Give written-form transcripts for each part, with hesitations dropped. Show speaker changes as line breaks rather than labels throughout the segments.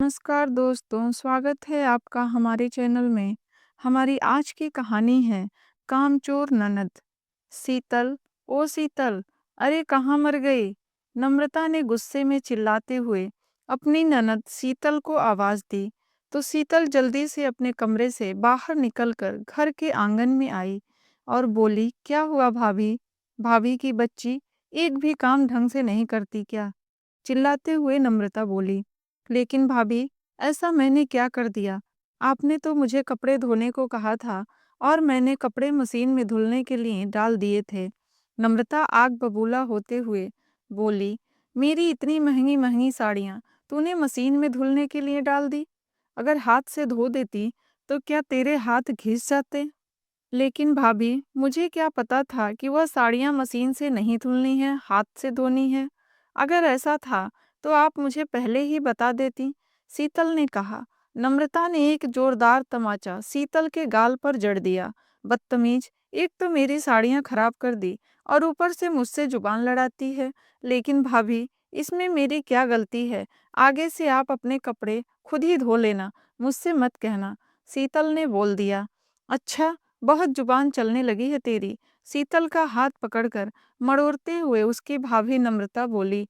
नमस्कार दोस्तों, स्वागत है आपका हमारे चैनल में। हमारी आज की कहानी है कामचोर ननद। शीतल, ओ शीतल, अरे कहाँ मर गई? नम्रता ने गुस्से में चिल्लाते हुए अपनी ननद शीतल को आवाज दी। तो शीतल जल्दी से अपने कमरे से बाहर निकलकर घर के आंगन में आई और बोली, क्या हुआ भाभी? भाभी की बच्ची एक भी काम ढंग से नहीं करती क्या? चिल्लाते हुए नम्रता बोली, लेकिन भाभी, ऐसा मैंने क्या कर दिया? आपने तो मुझे कपड़े धोने को कहा था और मैंने कपड़े मशीन में धुलने के लिए डाल दिए थे। नम्रता आग बबूला होते हुए बोली, मेरी इतनी महंगी महंगी साड़ियाँ तूने मशीन में धुलने के लिए डाल दी? अगर हाथ से धो देती तो क्या तेरे हाथ घिस जाते? लेकिन भाभी, मुझे क्या पता था कि वह साड़ियाँ मशीन से नहीं धुलनी है, हाथ से धोनी है। अगर ऐसा था तो आप मुझे पहले ही बता देती, शीतल ने कहा। नम्रता ने एक जोरदार तमाचा शीतल के गाल पर जड़ दिया। बदतमीज, एक तो मेरी साड़ियाँ खराब कर दी और ऊपर से मुझसे जुबान लड़ाती है। लेकिन भाभी, इसमें मेरी क्या गलती है? आगे से आप अपने कपड़े खुद ही धो लेना, मुझसे मत कहना, शीतल ने बोल दिया। अच्छा, बहुत जुबान चलने लगी है तेरी। शीतल का हाथ पकड़कर मड़ोड़ते हुए उसकी भाभी नम्रता बोली,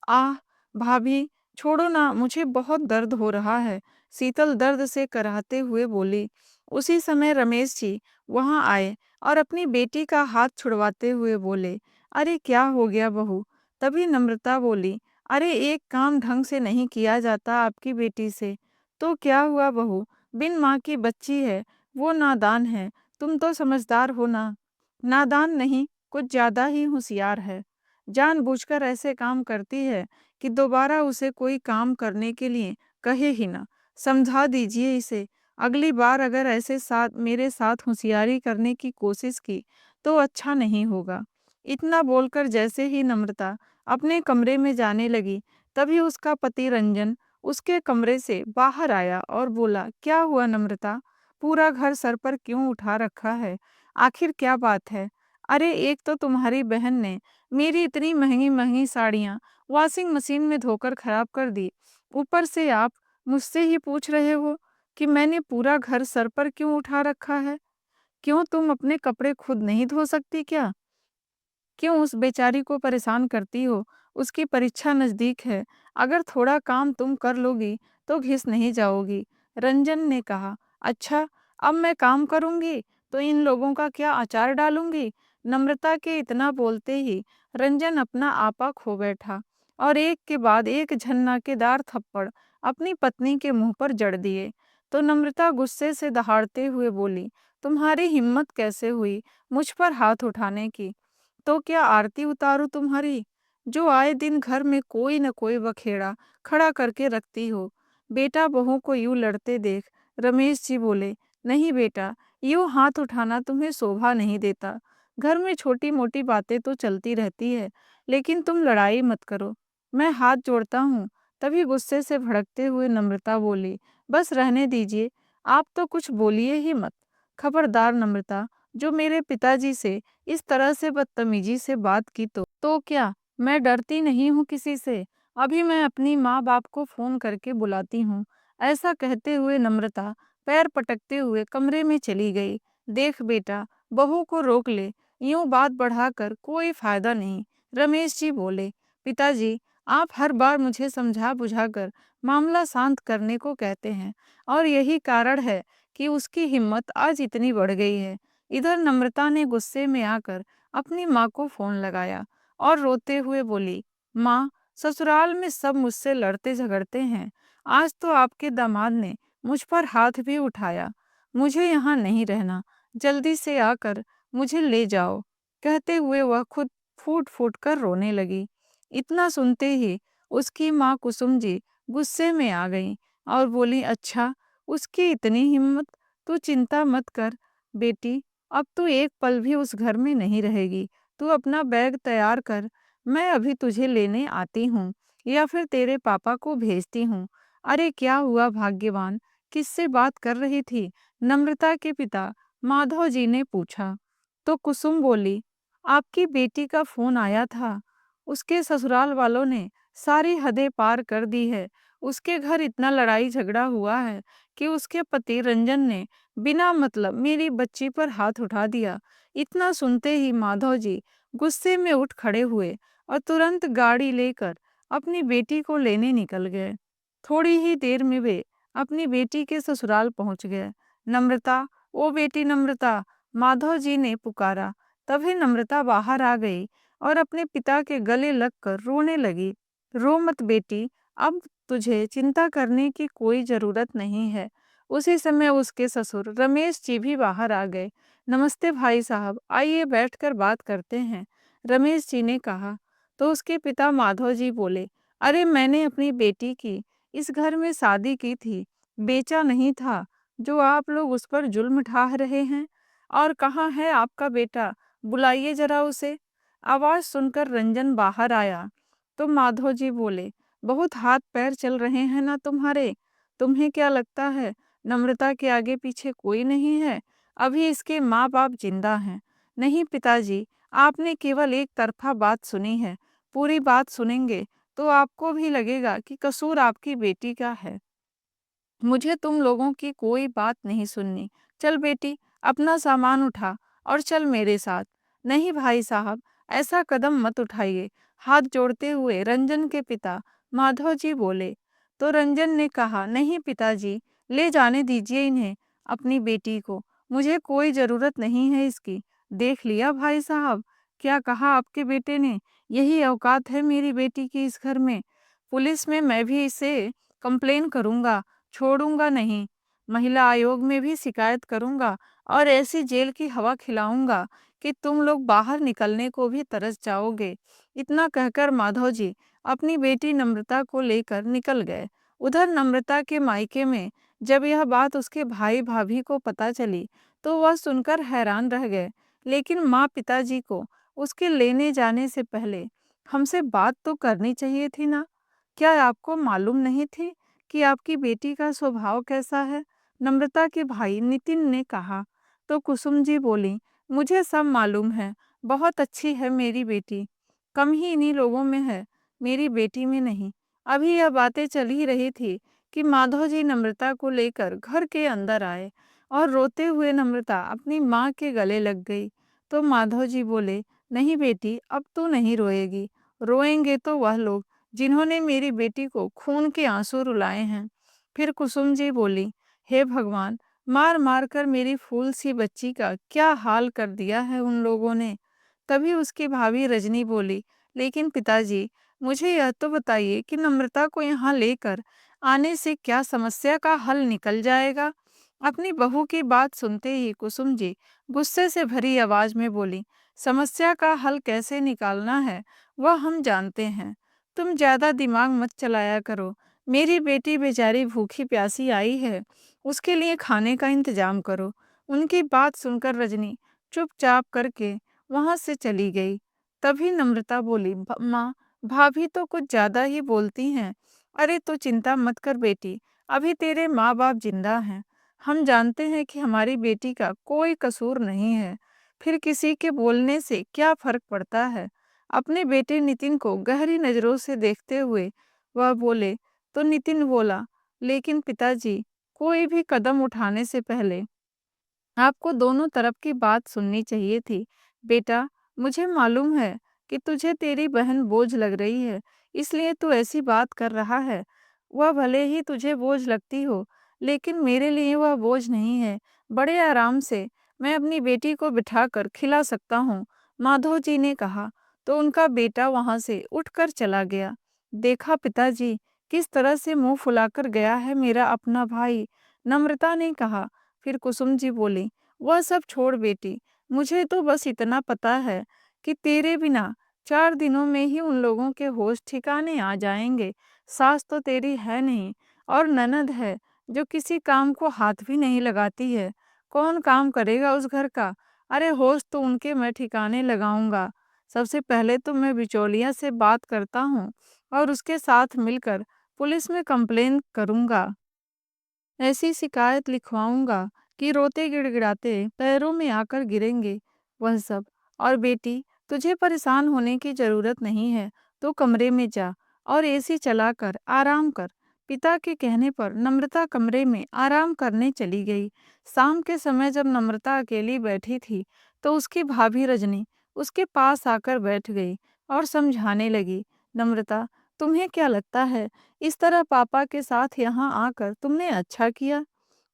आह! भाभी, छोड़ो ना, मुझे बहुत दर्द हो रहा है, शीतल दर्द से कराहते हुए बोली। उसी समय रमेश जी वहां आए और अपनी बेटी का हाथ छुड़वाते हुए बोले, अरे क्या हो गया बहू? तभी नम्रता बोली, अरे एक काम ढंग से नहीं किया जाता आपकी बेटी से। तो क्या हुआ बहू? बिन माँ की बच्ची है, वो नादान है, तुम तो समझदार हो ना। नादान नहीं, कुछ ज्यादा ही होशियार है। जानबूझकर ऐसे काम करती है कि दोबारा उसे कोई काम करने के लिए कहे ही ना। समझा दीजिए इसे। अगली बार अगर ऐसे साथ मेरे साथ होशियारी करने की कोशिश की तो अच्छा नहीं होगा। इतना बोलकर जैसे ही नम्रता अपने कमरे में जाने लगी, तभी उसका पति रंजन उसके कमरे से बाहर आया और बोला, क्या हुआ नम्रता? पूरा घर सर पर क्यों उठा रखा है? आखिर क्या बात है? अरे एक तो तुम्हारी बहन ने मेरी इतनी महंगी महंगी साड़ियाँ वॉशिंग मशीन में धोकर खराब कर दी। ऊपर से आप मुझसे ही पूछ रहे हो कि मैंने पूरा घर सर पर क्यों उठा रखा है? क्यों तुम अपने कपड़े खुद नहीं धो सकती क्या? क्यों उस बेचारी को परेशान करती हो? उसकी परीक्षा नज़दीक है, अगर थोड़ा काम तुम कर लोगी तो घिस नहीं जाओगी। रंजन ने कहा, अच्छा, अब मैं काम करूंगी तो इन लोगों का क्या अचार डालूंगी? नम्रता के इतना बोलते ही रंजन अपना आपा खो बैठा और एक के बाद एक झन्नाकेदार थप्पड़ अपनी पत्नी के मुंह पर जड़ दिए। तो नम्रता गुस्से से दहाड़ते हुए बोली, तुम्हारी हिम्मत कैसे हुई मुझ पर हाथ उठाने की? तो क्या आरती उतारूं तुम्हारी, जो आए दिन घर में कोई न कोई बखेड़ा खड़ा करके रखती हो? बेटा बहू को यूं लड़ते देख रमेश जी बोले, नहीं बेटा, यूं हाथ उठाना तुम्हें शोभा नहीं देता। घर में छोटी मोटी बातें तो चलती रहती है, लेकिन तुम लड़ाई मत करो। मैं हाथ जोड़ता हूँ। तभी गुस्से से भड़कते हुए नम्रता बोली, बस रहने दीजिए, आप तो कुछ बोलिए ही मत। खबरदार नम्रता, जो मेरे पिताजी से इस तरह से बदतमीजी से बात की तो क्या, मैं डरती नहीं हूँ किसी से। अभी मैं अपनी माँ बाप को फोन करके बुलाती हूँ। ऐसा कहते हुए नम्रता पैर पटकते हुए कमरे में चली गई। देख बेटा, बहू को रोक ले, यूं बात बढ़ाकर कोई फायदा नहीं। रमेश जी बोले, पिताजी, आप हर बार मुझे समझा बुझाकर मामला शांत करने को कहते हैं और यही कारण है कि उसकी हिम्मत आज इतनी बढ़ गई है। इधर नम्रता ने गुस्से में आकर अपनी माँ को फोन लगाया और रोते हुए बोली, माँ, ससुराल में सब मुझसे लड़ते झगड़ते हैं। आज तो आपके दामाद ने मुझ पर हाथ भी उठाया। मुझे यहाँ नहीं रहना, जल्दी से आकर मुझे ले जाओ। कहते हुए वह खुद फूट फूट कर रोने लगी। इतना सुनते ही उसकी माँ कुसुम जी गुस्से में आ गईं और बोली, अच्छा, उसकी इतनी हिम्मत, तू चिंता मत कर बेटी, अब तू एक पल भी उस घर में नहीं रहेगी। तू अपना बैग तैयार कर, मैं अभी तुझे लेने आती हूँ या फिर तेरे पापा को भेजती हूँ। अरे क्या हुआ भाग्यवान, किससे बात कर रही थी? नम्रता के पिता माधव जी ने पूछा। तो कुसुम बोली, आपकी बेटी का फोन आया था। उसके ससुराल वालों ने सारी हदें पार कर दी है। उसके घर इतना लड़ाई झगड़ा हुआ है कि उसके पति रंजन ने बिना मतलब मेरी बच्ची पर हाथ उठा दिया। इतना सुनते ही माधव जी गुस्से में उठ खड़े हुए और तुरंत गाड़ी लेकर अपनी बेटी को लेने निकल गए। थोड़ी ही देर में वे अपनी बेटी के ससुराल पहुंच गए। नम्रता, ओ बेटी नम्रता, माधव जी ने पुकारा। तभी नम्रता बाहर आ गई और अपने पिता के गले लगकर रोने लगी। रो मत बेटी, अब तुझे चिंता करने की कोई जरूरत नहीं है। उसी समय उसके ससुर रमेश जी भी बाहर आ गए। नमस्ते भाई साहब, आइए बैठकर बात करते हैं, रमेश जी ने कहा। तो उसके पिता माधव जी बोले, अरे मैंने अपनी बेटी की इस घर में शादी की थी, बेचा नहीं था जो आप लोग उस पर जुल्म ढा रहे हैं। और कहाँ है आपका बेटा, बुलाइए जरा उसे। आवाज सुनकर रंजन बाहर आया तो माधव जी बोले, बहुत हाथ पैर चल रहे हैं ना तुम्हारे। तुम्हें क्या लगता है नम्रता के आगे पीछे कोई नहीं है? अभी इसके माँ बाप जिंदा हैं। नहीं पिताजी, आपने केवल एक तरफा बात सुनी है। पूरी बात सुनेंगे तो आपको भी लगेगा कि कसूर आपकी बेटी का है। मुझे तुम लोगों की कोई बात नहीं सुननी। चल बेटी, अपना सामान उठा और चल मेरे साथ। नहीं भाई साहब, ऐसा कदम मत उठाइए, हाथ जोड़ते हुए रंजन के पिता माधव जी बोले। तो रंजन ने कहा, नहीं पिताजी, ले जाने दीजिए इन्हें, अपनी बेटी को। मुझे कोई जरूरत नहीं है इसकी। देख लिया भाई साहब, क्या कहा आपके बेटे ने? यही औकात है मेरी बेटी की इस घर में। पुलिस में मैं भी इसे कंप्लेन करूंगा, छोड़ूंगा नहीं। महिला आयोग में भी शिकायत करूंगा और ऐसी जेल की हवा खिलाऊंगा कि तुम लोग बाहर निकलने को भी तरस जाओगे। इतना कहकर माधव जी अपनी बेटी नम्रता को लेकर निकल गए। उधर नम्रता के मायके में जब यह बात उसके भाई भाभी को पता चली तो वह सुनकर हैरान रह गए। लेकिन माँ पिताजी को उसके लेने जाने से पहले हमसे बात तो करनी चाहिए थी ना। क्या आपको मालूम नहीं थी कि आपकी बेटी का स्वभाव कैसा है? नम्रता के भाई नितिन ने कहा। तो कुसुम जी बोली, मुझे सब मालूम है, बहुत अच्छी है मेरी बेटी। कम ही इन्हीं लोगों में है, मेरी बेटी में नहीं। अभी यह बातें चल ही रही थी कि माधव जी नम्रता को लेकर घर के अंदर आए और रोते हुए नम्रता अपनी माँ के गले लग गई। तो माधव जी बोले, नहीं बेटी, अब तो नहीं रोएगी। रोएंगे तो वह लोग जिन्होंने मेरी बेटी को खून के आंसू रुलाए हैं। फिर कुसुम जी बोली, हे भगवान, मार मार कर मेरी फूल सी बच्ची का क्या हाल कर दिया है उन लोगों ने। तभी उसकी भाभी रजनी बोली, लेकिन पिताजी, मुझे यह तो बताइए कि नम्रता को यहाँ लेकर आने से क्या समस्या का हल निकल जाएगा? अपनी बहू की बात सुनते ही कुसुम जी गुस्से से भरी आवाज में बोली, समस्या का हल कैसे निकालना है वह हम जानते हैं। तुम ज्यादा दिमाग मत चलाया करो। मेरी बेटी बेचारी भूखी प्यासी आई है, उसके लिए खाने का इंतजाम करो। उनकी बात सुनकर रजनी चुपचाप करके वहां से चली गई। तभी नम्रता बोली, माँ, भाभी तो कुछ ज्यादा ही बोलती हैं। अरे तो चिंता मत कर बेटी, अभी तेरे माँ बाप जिंदा हैं। हम जानते हैं कि हमारी बेटी का कोई कसूर नहीं है। फिर किसी के बोलने से क्या फर्क पड़ता है? अपने बेटे नितिन को गहरी नजरों से देखते हुए वह बोले। तो नितिन बोला, लेकिन पिताजी, कोई भी कदम उठाने से पहले आपको दोनों तरफ की बात सुननी चाहिए थी। बेटा, मुझे मालूम है कि तुझे तेरी बहन बोझ लग रही है, इसलिए तू ऐसी बात कर रहा है। वह भले ही तुझे बोझ लगती हो, लेकिन मेरे लिए वह बोझ नहीं है। बड़े आराम से मैं अपनी बेटी को बिठाकर खिला सकता हूँ, माधव जी ने कहा। तो उनका बेटा वहां से उठकर चला गया। देखा पिताजी, किस तरह से मुंह फुलाकर गया है मेरा अपना भाई, नम्रता ने कहा। फिर कुसुम जी बोली, वह सब छोड़ बेटी, मुझे तो बस इतना पता है कि तेरे बिना 4 दिनों में ही उन लोगों के होश ठिकाने आ जाएंगे। सास तो तेरी है नहीं और ननद है जो किसी काम को हाथ भी नहीं लगाती है। कौन काम करेगा उस घर का? अरे होश तो उनके मैं ठिकाने लगाऊंगा। सबसे पहले तो मैं बिचौलिया से बात करता हूँ और उसके साथ मिलकर पुलिस में कंप्लेन करूंगा। ऐसी शिकायत लिखवाऊंगा कि रोते गिड़गिड़ाते पैरों में आकर गिरेंगे वह सब। और बेटी, तुझे परेशान होने की जरूरत नहीं है, तो कमरे में जा और एसी चलाकर आराम कर। पिता के कहने पर नम्रता कमरे में आराम करने चली गई। शाम के समय जब नम्रता अकेली बैठी थी, तो उसकी भाभी रजनी उसके पास आकर बैठ गई और समझाने लगी। नम्रता, तुम्हें क्या लगता है, इस तरह पापा के साथ यहाँ आकर तुमने अच्छा किया?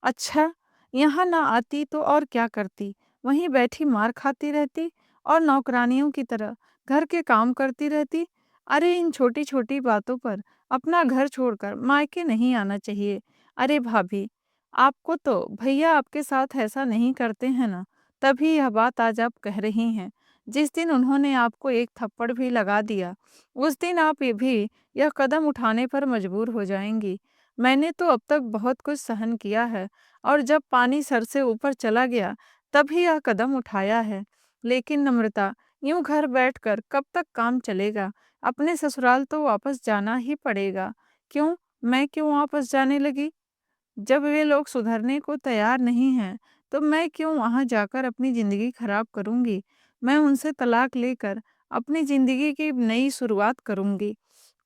अच्छा, यहाँ ना आती तो और क्या करती? वहीं बैठी मार खाती रहती और नौकरानियों की तरह घर के काम करती रहती। अरे इन छोटी-छोटी बातों पर अपना घर छोड़कर मायके नहीं आना चाहिए। अरे भाभी, आपको तो भैया आपके साथ ऐसा नहीं करते हैं ना, तभी यह बात आज आप कह रही हैं। जिस दिन उन्होंने आपको एक थप्पड़ भी लगा दिया, उस दिन आप ये भी यह कदम उठाने पर मजबूर हो जाएँगी। मैंने तो अब तक बहुत कुछ सहन किया है और जब पानी सर से ऊपर चला गया, तभी यह कदम उठाया है। लेकिन नम्रता, यूँ घर बैठकर कब तक काम चलेगा? अपने ससुराल तो वापस जाना ही पड़ेगा। क्यों? मैं क्यों वापस जाने लगी? जब वे लोग सुधरने को तैयार नहीं हैं, तो मैं क्यों वहाँ जाकर अपनी ज़िंदगी खराब करूँगी? मैं उनसे तलाक लेकर अपनी ज़िंदगी की नई शुरुआत करूँगी।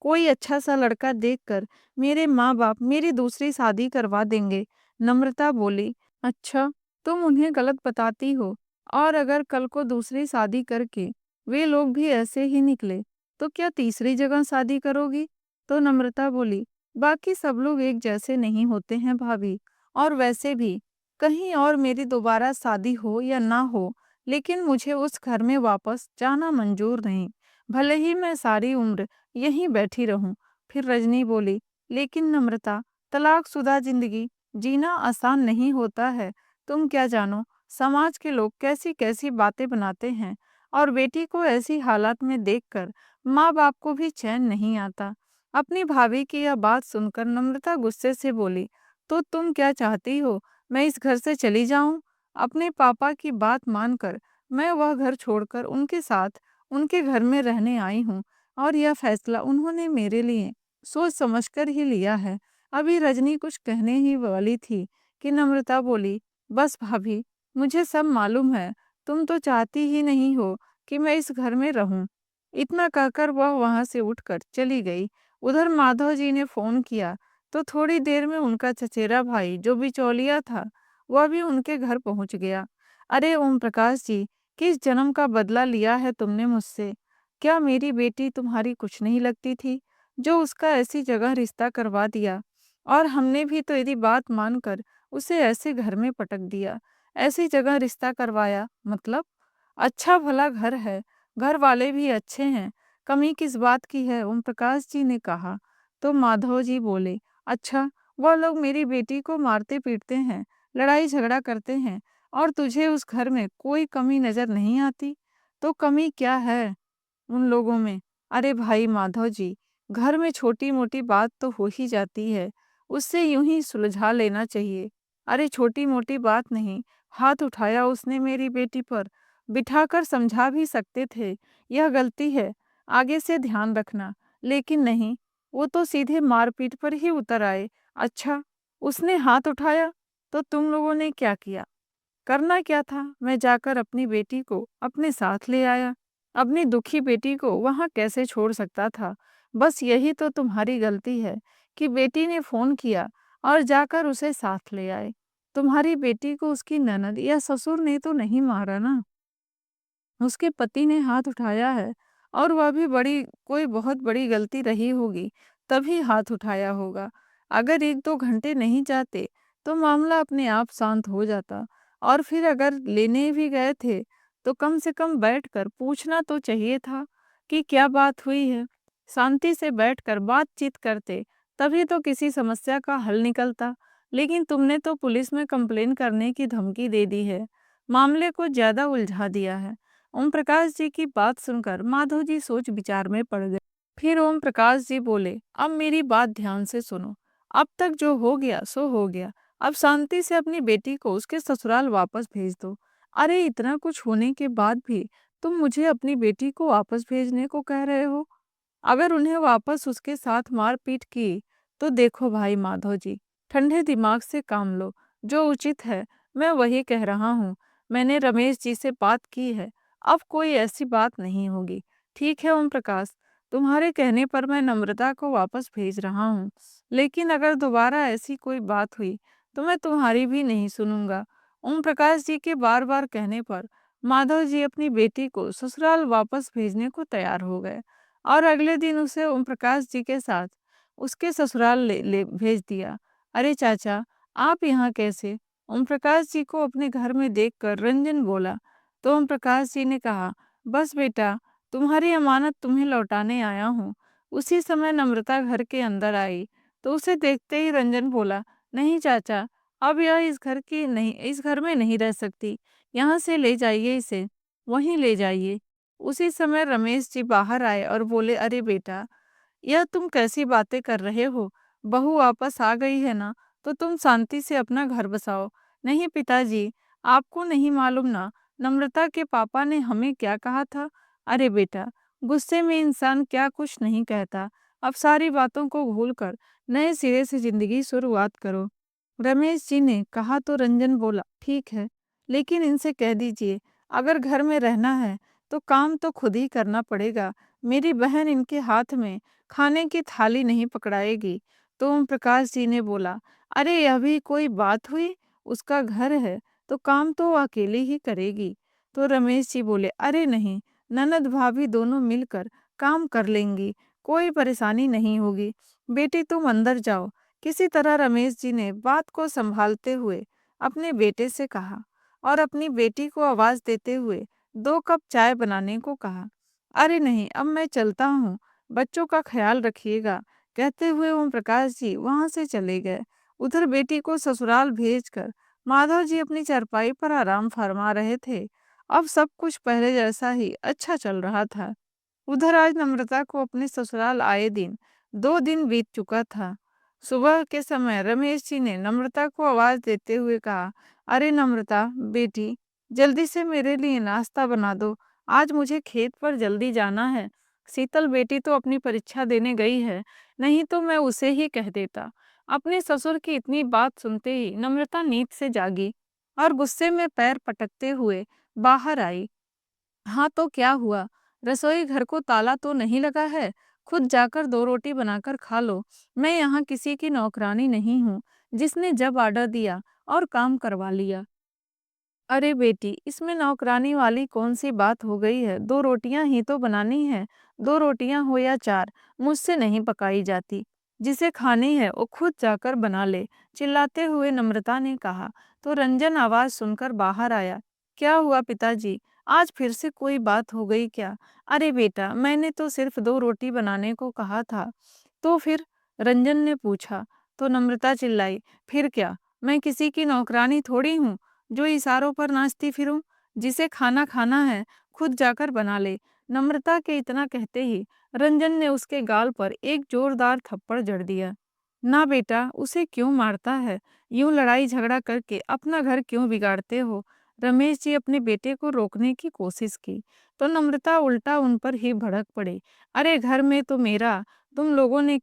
कोई अच्छा-सा लड़का देखकर मेरे माँ-बाप मेरी दूसरी शादी करवा देंगे। नम्रता बोली, अच्छा, तुम उन्हें गलत बताती हो और अगर कल को दूसरी शादी करके वे लोग भी ऐसे ही निकले, तो क्या तीसरी जगह शादी करोगी? तो नम्रता बोली, बाकी सब लोग एक जैसे नहीं होते हैं भाभी, और वैसे भी कहीं और मेरी दोबारा शादी हो या ना हो, लेकिन मुझे उस घर में वापस जाना मंजूर नहीं, भले ही मैं सारी उम्र यहीं बैठी रहूं। फिर रजनी बोली, लेकिन नम्रता, तलाकशुदा जिंदगी जीना आसान नहीं होता है। तुम क्या जानो समाज के लोग कैसी कैसी बातें बनाते हैं, और बेटी को ऐसी हालात में देखकर माँ बाप को भी चैन नहीं आता। अपनी भाभी की यह बात सुनकर नम्रता गुस्से से बोली, तो तुम क्या चाहती हो, मैं इस घर से चली जाऊं? अपने पापा की बात मानकर मैं वह घर छोड़कर उनके साथ उनके घर में रहने आई हूँ, और यह फैसला उन्होंने मेरे लिए सोच समझकर ही लिया है। अभी रजनी कुछ कहने ही वाली थी कि नम्रता बोली, बस भाभी, मुझे सब मालूम है, तुम तो चाहती ही नहीं हो कि मैं इस घर में रहूं। इतना कहकर वह वहां से उठकर चली गई। उधर माधव जी ने फोन किया, तो थोड़ी देर में उनका चचेरा भाई जो बिचौलिया था, वह भी उनके घर पहुंच गया। अरे ओम प्रकाश जी, किस जन्म का बदला लिया है तुमने मुझसे? क्या मेरी बेटी तुम्हारी कुछ नहीं लगती थी, जो उसका ऐसी जगह रिश्ता करवा दिया? और हमने भी तो यदि बात मानकर उसे ऐसे घर में पटक दिया, ऐसी जगह रिश्ता करवाया, मतलब? अच्छा भला घर है, घर वाले भी अच्छे हैं, कमी किस बात की है? ओम प्रकाश जी ने कहा। तो माधव जी बोले, अच्छा, वह लोग मेरी बेटी को मारते पीटते हैं, लड़ाई झगड़ा करते हैं, और तुझे उस घर में कोई कमी नजर नहीं आती? तो कमी क्या है उन लोगों में? अरे भाई माधव जी, घर में छोटी मोटी बात तो हो ही जाती है, उससे यूं ही सुलझा लेना चाहिए। अरे छोटी मोटी बात नहीं, हाथ उठाया उसने मेरी बेटी पर, बिठाकर समझा भी सकते थे, यह गलती है, आगे से ध्यान रखना। लेकिन नहीं, वो तो सीधे मारपीट पर ही उतर आए। अच्छा, उसने हाथ उठाया, तो तुम लोगों ने क्या किया? करना क्या था? मैं जाकर अपनी बेटी को अपने साथ ले आया। अपनी दुखी बेटी को वहां कैसे छोड़ सकता था? बस यही तो तुम्हारी गलती है कि बेटी ने फोन किया और जाकर उसे साथ ले आए। तुम्हारी बेटी को उसकी ननद या ससुर ने तो नहीं मारा ना, उसके पति ने हाथ उठाया है, और वह भी बड़ी कोई बहुत बड़ी गलती रही होगी, तभी हाथ उठाया होगा। अगर 1-2 घंटे नहीं जाते, तो मामला अपने आप शांत हो जाता। और फिर अगर लेने भी गए थे, तो कम से कम बैठकर पूछना तो चाहिए था कि क्या बात हुई है। शांति से बैठकर बातचीत करते, तभी तो किसी समस्या का हल निकलता। लेकिन तुमने तो पुलिस में कंप्लेन करने की धमकी दे दी है, मामले को ज्यादा उलझा दिया है। ओम प्रकाश जी की बात सुनकर माधव जी सोच विचार में पड़ गए। फिर ओम प्रकाश जी बोले, अब मेरी बात ध्यान से सुनो। अब तक जो हो गया सो हो गया। अब शांति से अपनी बेटी को उसके ससुराल वापस भेज दो। अरे इतना कुछ होने के बाद भी तुम मुझे अपनी बेटी को वापस भेजने को कह रहे हो? अगर उन्हें वापस उसके साथ मारपीट की, तो देखो भाई माधव जी, ठंडे दिमाग से काम लो। जो उचित है मैं वही कह रहा हूँ। मैंने रमेश जी से बात की है, अब कोई ऐसी बात नहीं होगी। ठीक है ओम प्रकाश, तुम्हारे कहने पर मैं नम्रता को वापस भेज रहा हूँ, लेकिन अगर दोबारा ऐसी कोई बात हुई तो मैं तुम्हारी भी नहीं सुनूंगा। ओम प्रकाश जी के बार बार कहने पर माधव जी अपनी बेटी को ससुराल वापस भेजने को तैयार हो गए और अगले दिन उसे ओम प्रकाश जी के साथ उसके ससुराल ले भेज दिया। अरे चाचा, आप यहाँ कैसे? ओम प्रकाश जी को अपने घर में देखकर रंजन बोला। तो ओम प्रकाश जी ने कहा, बस बेटा, तुम्हारी अमानत तुम्हें लौटाने आया हूँ। उसी समय नम्रता घर के अंदर आई तो उसे देखते ही रंजन बोला, नहीं चाचा, अब यह इस घर में नहीं रह सकती। यहाँ से ले जाइए इसे, वहीं ले जाइए। उसी समय रमेश जी बाहर आए और बोले, अरे बेटा, यह तुम कैसी बातें कर रहे हो? बहू वापस आ गई है ना, तो तुम शांति से अपना घर बसाओ। नहीं पिताजी, आपको नहीं मालूम ना, नम्रता के पापा ने हमें क्या कहा था? अरे बेटा, गुस्से में इंसान क्या कुछ नहीं कहता। अब सारी बातों को भूलकर नए सिरे से जिंदगी शुरुआत करो। रमेश जी ने कहा तो रंजन बोला, ठीक है, लेकिन इनसे कह दीजिए अगर घर में रहना है तो काम तो खुद ही करना पड़ेगा। मेरी बहन इनके हाथ में खाने की थाली नहीं पकड़ाएगी। तो ओम प्रकाश जी ने बोला, अरे यह भी कोई बात हुई? उसका घर है तो काम तो वो अकेली ही करेगी। तो रमेश जी बोले, अरे नहीं, ननद भाभी दोनों मिलकर काम कर लेंगी, कोई परेशानी नहीं होगी। बेटी तुम अंदर जाओ। किसी तरह रमेश जी ने बात को संभालते हुए अपने बेटे से कहा और अपनी बेटी को आवाज देते हुए 2 कप चाय बनाने को कहा। अरे नहीं, अब मैं चलता हूँ, बच्चों का ख्याल रखिएगा, कहते हुए ओम प्रकाश जी वहां से चले गए। उधर बेटी को ससुराल भेजकर माधव जी अपनी चारपाई पर आराम फरमा रहे थे। अब सब कुछ पहले जैसा ही अच्छा चल रहा था। उधर आज नम्रता को अपने ससुराल आए दिन 2 दिन बीत चुका था। सुबह के समय रमेश जी ने नम्रता को आवाज देते हुए कहा, अरे नम्रता बेटी, जल्दी से मेरे लिए नाश्ता बना दो, आज मुझे खेत पर जल्दी जाना है। शीतल बेटी तो अपनी परीक्षा देने गई है, नहीं तो मैं उसे ही कह देता। अपने ससुर की इतनी बात सुनते ही नम्रता नींद से जागी और गुस्से में पैर पटकते हुए बाहर आई। हाँ तो क्या हुआ? रसोई घर को ताला तो नहीं लगा है? खुद जाकर 2 रोटी बनाकर खा लो। मैं यहाँ किसी की नौकरानी नहीं हूँ, जिसने जब ऑर्डर दिया और काम करवा लिया। अरे बेटी, इसमें नौकरानी वाली कौन सी बात हो गई है? 2 रोटियां ही तो बनानी है। 2 रोटियां हो या 4, मुझसे नहीं पकाई जाती। जिसे खानी है वो खुद जाकर बना ले, चिल्लाते हुए नम्रता ने कहा। तो रंजन आवाज सुनकर बाहर आया। क्या हुआ पिताजी? आज फिर से कोई बात हो गई क्या? अरे बेटा, मैंने तो सिर्फ 2 रोटी बनाने को कहा था। तो फिर? रंजन ने पूछा। तो नम्रता चिल्लाई, फिर क्या? मैं किसी की नौकरानी थोड़ी हूँ जो इशारों पर नाचती फिरूं? जिसे खाना खाना है खुद जाकर बना ले। नम्रता के इतना कहते ही रंजन ने उसके गाल पर एक जोरदार थप्पड़ जड़ दिया। ना बेटा, उसे क्यों मारता है? यूं लड़ाई झगड़ा करके अपना घर क्यों बिगाड़ते हो? रमेश जी अपने बेटे को रोकने की कोशिश की तो नम्रता उल्टा उन पर ही भड़क पड़ी। अरे घर में तो मेरा, तुम लोगों ने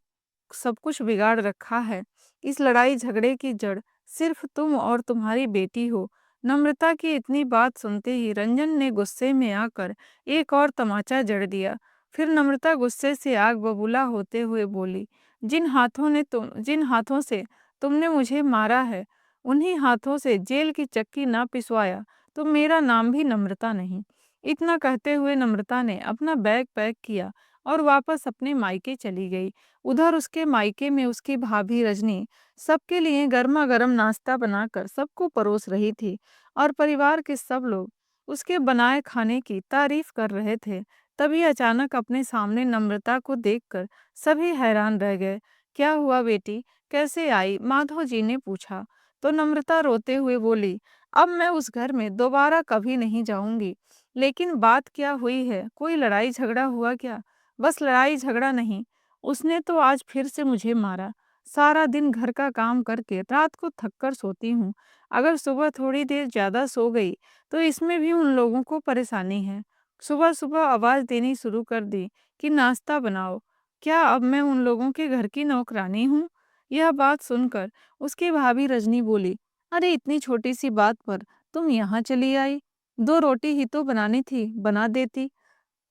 सब कुछ बिगाड़ रखा है। इस लड़ाई झगड़े की जड़ सिर्फ तुम और तुम्हारी बेटी हो। नम्रता की इतनी बात सुनते ही रंजन ने गुस्से में आकर एक और तमाचा जड़ दिया। फिर नम्रता गुस्से से आग बबूला होते हुए बोली, जिन हाथों से तुमने मुझे मारा है, उन्हीं हाथों से जेल की चक्की ना पिसवाया तो मेरा नाम भी नम्रता नहीं। इतना कहते हुए नम्रता ने अपना बैग पैक किया और वापस अपने मायके चली गई। उधर उसके मायके में उसकी भाभी रजनी सबके लिए गर्मा गर्म नाश्ता बनाकर सबको परोस रही थी और परिवार के सब लोग उसके बनाए खाने की तारीफ कर रहे थे। तभी अचानक अपने सामने नम्रता को देखकर सभी हैरान रह गए। क्या हुआ बेटी, कैसे आई? माधव जी ने पूछा। तो नम्रता रोते हुए बोली, अब मैं उस घर में दोबारा कभी नहीं जाऊंगी। लेकिन बात क्या हुई है? कोई लड़ाई झगड़ा हुआ क्या? बस लड़ाई झगड़ा नहीं, उसने तो आज फिर से मुझे मारा। सारा दिन घर का काम करके रात को थक कर सोती हूँ। अगर सुबह थोड़ी देर ज्यादा सो गई तो इसमें भी उन लोगों को परेशानी है। सुबह सुबह आवाज देनी शुरू कर दी कि नाश्ता बनाओ। क्या अब मैं उन लोगों के घर की नौकरानी हूँ? यह बात सुनकर उसकी भाभी रजनी बोली, अरे इतनी छोटी सी बात पर तुम यहाँ चली आई? 2 रोटी ही तो बनानी थी, बना देती।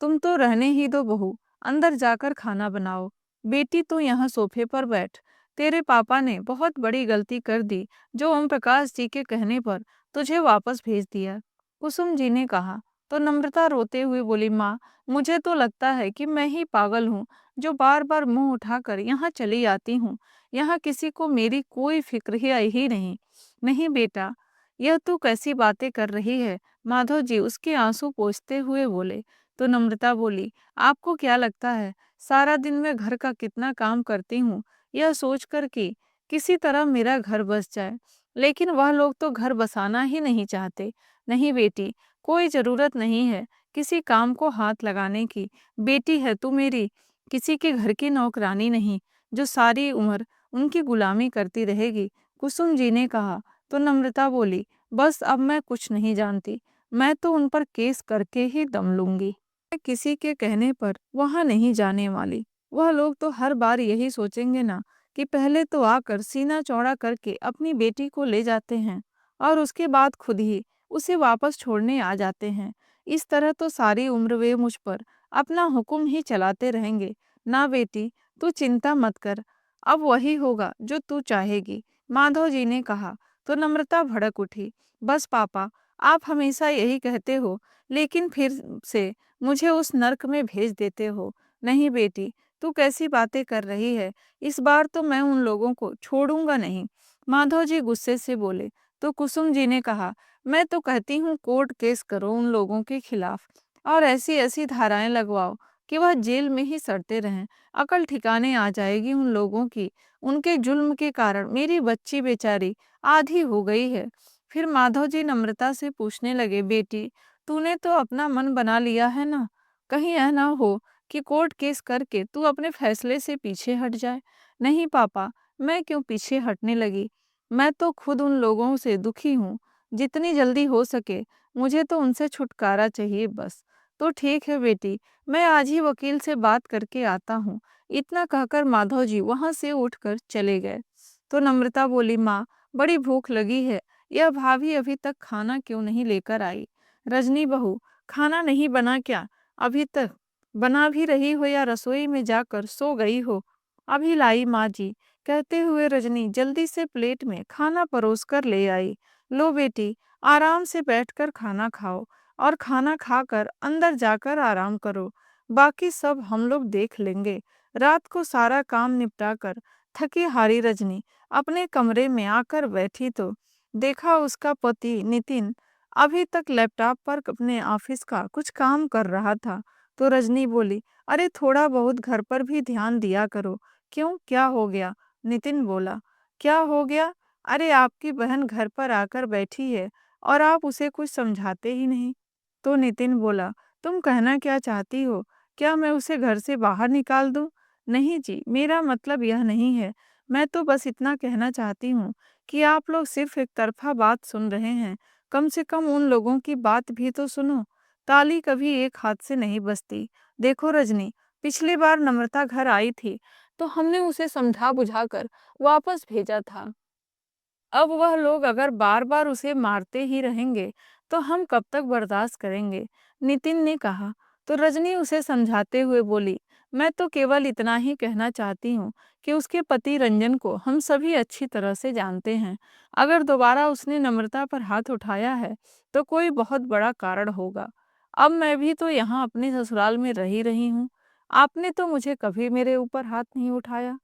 तुम तो रहने ही दो बहू, अंदर जाकर खाना बनाओ। बेटी तू यहाँ सोफे पर बैठ। तेरे पापा ने बहुत बड़ी गलती कर दी जो ओम प्रकाश जी के कहने पर तुझे वापस भेज दिया। कुसुम जी ने कहा। तो नम्रता रोते हुए बोली, माँ, मुझे तो लगता है कि मैं ही पागल हूँ जो बार बार मुंह उठाकर यहाँ चली आती हूँ। यहाँ किसी को मेरी कोई फिक्र ही नहीं। नहीं बेटा, यह तू कैसी बातें कर रही है? माधव जी उसके आंसू पोंछते हुए बोले। तो नम्रता बोली, आपको क्या लगता है सारा दिन मैं घर का कितना काम करती हूँ, यह सोचकर कि किसी तरह मेरा घर बस जाए। लेकिन वह लोग तो घर बसाना ही नहीं चाहते। नहीं बेटी, कोई जरूरत नहीं है किसी काम को हाथ लगाने की। बेटी है तू मेरी, किसी के घर की नौकरानी नहीं जो सारी उम्र उनकी गुलामी करती रहेगी। कुसुम जी ने कहा। तो नम्रता बोली, बस अब मैं कुछ नहीं जानती। मैं तो उन पर केस करके ही दम लूंगी। मैं किसी के कहने पर वहां नहीं जाने वाली। वह लोग तो हर बार यही सोचेंगे ना कि पहले तो आकर सीना चौड़ा करके अपनी बेटी को ले जाते हैं और उसके बाद खुद ही उसे वापस छोड़ने आ जाते हैं। इस तरह तो सारी उम्र वे मुझ पर अपना हुक्म ही चलाते रहेंगे। ना बेटी, तू चिंता मत कर, अब वही होगा जो तू चाहेगी। माधव जी ने कहा। तो नम्रता भड़क उठी। बस पापा, आप हमेशा यही कहते हो, लेकिन फिर से मुझे उस नर्क में भेज देते हो। नहीं बेटी, तू कैसी बातें कर रही है? इस बार तो मैं उन लोगों को छोड़ूंगा नहीं। माधव जी गुस्से से बोले। तो कुसुम जी ने कहा, मैं तो कहती हूँ कोर्ट केस करो उन लोगों के खिलाफ और ऐसी ऐसी धाराएं लगवाओ कि वह जेल में ही सड़ते रहें। अकल ठिकाने आ जाएगी उन लोगों की। उनके जुल्म के कारण मेरी बच्ची बेचारी आधी हो गई है। फिर माधव जी नम्रता से पूछने लगे, बेटी, तूने तो अपना मन बना लिया है ना? कहीं यह ना हो कि कोर्ट केस करके तू अपने फैसले से पीछे हट जाए। नहीं पापा, मैं क्यों पीछे हटने लगी? मैं तो खुद उन लोगों से दुखी हूँ। जितनी जल्दी हो सके मुझे तो उनसे छुटकारा चाहिए बस। तो ठीक है बेटी, मैं आज ही वकील से बात करके आता हूँ। इतना कहकर माधव जी वहां से उठकर चले गए। तो नम्रता बोली, माँ, बड़ी भूख लगी है। यह भाभी अभी तक खाना क्यों नहीं लेकर आई? रजनी बहू, खाना नहीं बना क्या? अभी तक बना भी रही हो या रसोई में जाकर सो गई हो? अभी लाई माँ जी, कहते हुए रजनी जल्दी से प्लेट में खाना परोस कर ले आई। लो बेटी, आराम से बैठकर खाना खाओ और खाना खाकर अंदर जाकर आराम करो। बाकी सब हम लोग देख लेंगे। रात को सारा काम निपटाकर थकी हारी रजनी अपने कमरे में आकर बैठी तो देखा उसका पति नितिन अभी तक लैपटॉप पर अपने ऑफिस का कुछ काम कर रहा था। तो रजनी बोली, अरे थोड़ा बहुत घर पर भी ध्यान दिया करो। क्यों, क्या हो गया? नितिन बोला, क्या हो गया? अरे आपकी बहन घर पर आकर बैठी है और आप उसे कुछ समझाते ही नहीं। तो नितिन बोला, तुम कहना क्या चाहती हो? क्या मैं उसे घर से बाहर निकाल दूं? नहीं जी, मेरा मतलब यह नहीं है। मैं तो बस इतना कहना चाहती हूँ कि आप लोग सिर्फ एक तरफा बात सुन रहे हैं। कम से कम उन लोगों की बात भी तो सुनो। ताली कभी एक हाथ से नहीं बजती। देखो रजनी, पिछली बार नम्रता घर आई थी तो हमने उसे समझा बुझाकर वापस भेजा था। अब वह लोग अगर बार बार उसे मारते ही रहेंगे तो हम कब तक बर्दाश्त करेंगे? नितिन ने कहा। तो रजनी उसे समझाते हुए बोली, मैं तो केवल इतना ही कहना चाहती हूँ कि उसके पति रंजन को हम सभी अच्छी तरह से जानते हैं। अगर दोबारा उसने नम्रता पर हाथ उठाया है तो कोई बहुत बड़ा कारण होगा। अब मैं भी तो यहाँ अपने ससुराल में रही हूँ। आपने तो मुझे कभी मेरे ऊपर हाथ नहीं उठाया।